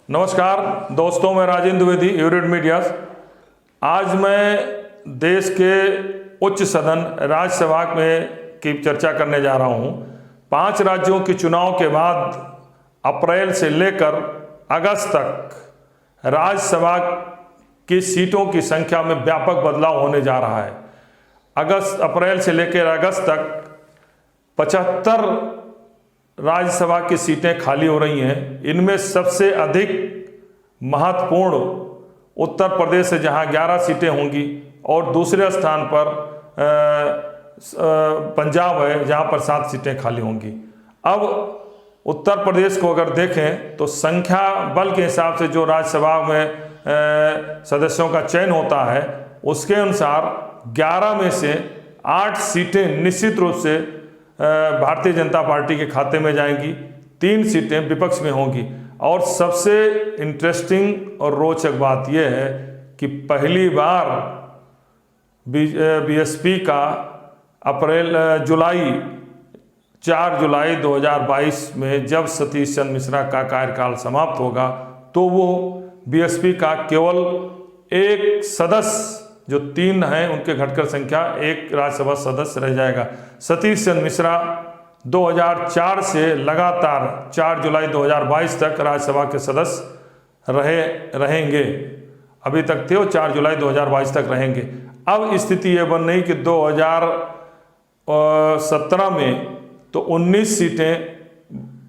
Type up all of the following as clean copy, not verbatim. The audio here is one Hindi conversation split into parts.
नमस्कार दोस्तों, मैं राजेंद्र द्विवेदी, यूरेड मीडिया। आज मैं देश के उच्च सदन राज्यसभा में की चर्चा करने जा रहा हूं। 5 राज्यों के चुनाव के बाद अप्रैल से लेकर अगस्त तक राज्यसभा की सीटों की संख्या में व्यापक बदलाव होने जा रहा है। अप्रैल से लेकर अगस्त तक 75 राज्यसभा की सीटें खाली हो रही हैं। इनमें सबसे अधिक महत्वपूर्ण उत्तर प्रदेश है, जहां 11 सीटें होंगी, और दूसरे स्थान पर पंजाब है, जहां पर 7 सीटें खाली होंगी। अब उत्तर प्रदेश को अगर देखें तो संख्या बल के हिसाब से जो राज्यसभा में सदस्यों का चयन होता है, उसके अनुसार 11 में से 8 सीटें निश्चित रूप से भारतीय जनता पार्टी के खाते में जाएंगी, 3 सीटें विपक्ष में होंगी। और सबसे इंटरेस्टिंग और रोचक बात यह है कि पहली बार बीएसपी का 4 जुलाई 2022 में जब सतीश चंद्र मिश्रा का कार्यकाल समाप्त होगा, तो वो बीएसपी का केवल एक सदस्य, जो 3 हैं उनके घटकर संख्या, एक राज्यसभा सदस्य रह जाएगा। सतीश चंद्र मिश्रा 2004 से लगातार 4 जुलाई 2022 तक राज्यसभा के सदस्य रहेंगे। अभी तक थे वो 4 जुलाई 2022 तक रहेंगे। अब स्थिति ये बन रही कि 2017 में तो 19 सीटें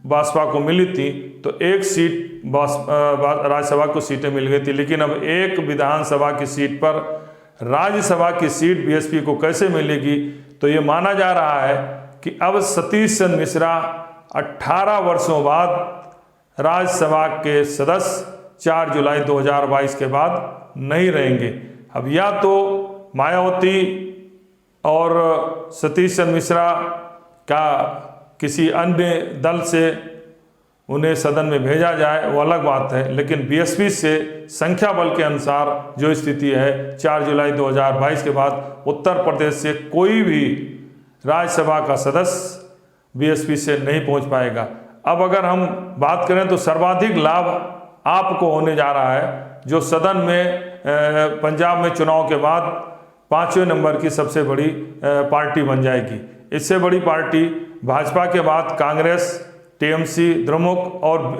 भाजपा को मिली थी, तो 1 सीट राज्यसभा को सीटें मिल गई थी। लेकिन अब एक विधानसभा की सीट पर राज्यसभा की सीट बीएसपी को कैसे मिलेगी? तो ये माना जा रहा है कि अब सतीश चंद्र मिश्रा 18 वर्षों बाद राज्यसभा के सदस्य 4 जुलाई 2022 के बाद नहीं रहेंगे। अब या तो मायावती और सतीश चंद्र मिश्रा का किसी अन्य दल से उन्हें सदन में भेजा जाए, वो अलग बात है। लेकिन बीएसपी से संख्या बल के अनुसार जो स्थिति है, 4 जुलाई 2022 के बाद उत्तर प्रदेश से कोई भी राज्यसभा का सदस्य बीएसपी से नहीं पहुंच पाएगा। अब अगर हम बात करें तो सर्वाधिक लाभ आपको होने जा रहा है, जो सदन में पंजाब में चुनाव के बाद 5वें नंबर की सबसे बड़ी पार्टी बन जाएगी। इससे बड़ी पार्टी भाजपा के बाद कांग्रेस, टीएमसी, द्रमुक और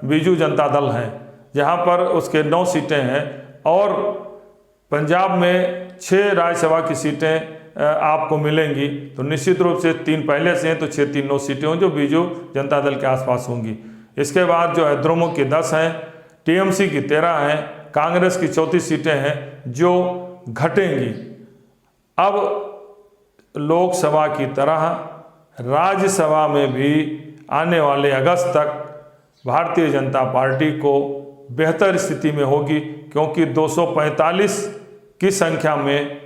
बीजू जनता दल हैं, जहां पर उसके 9 सीटें हैं। और पंजाब में 6 राज्यसभा की सीटें आपको मिलेंगी। तो निश्चित रूप से 3 पहले से हैं, तो 6 3 9 सीटें हों जो बीजू जनता दल के आसपास होंगी। इसके बाद जो है द्रमुक की 10 हैं, टीएमसी की 13 हैं, कांग्रेस की 34 सीटें हैं जो घटेंगी। अब लोकसभा की तरह राज्यसभा में भी आने वाले अगस्त तक भारतीय जनता पार्टी को बेहतर स्थिति में होगी, क्योंकि 245 की संख्या में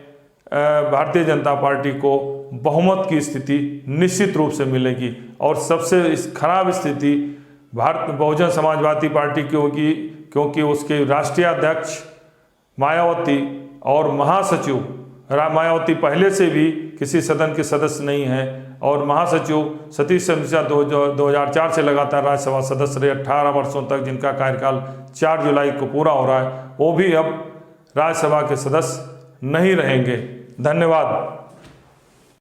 भारतीय जनता पार्टी को बहुमत की स्थिति निश्चित रूप से मिलेगी। और सबसे खराब स्थिति बहुजन समाजवादी पार्टी की होगी, क्योंकि उसके राष्ट्रीय अध्यक्ष मायावती और महासचिव, मायावती पहले से भी किसी सदन के सदस्य नहीं है, और महासचिव सतीश चंद्र मिश्रा 2004 से लगातार राज्यसभा सदस्य रहे 18 वर्षों तक, जिनका कार्यकाल 4 जुलाई को पूरा हो रहा है, वो भी अब राज्यसभा के सदस्य नहीं रहेंगे। धन्यवाद।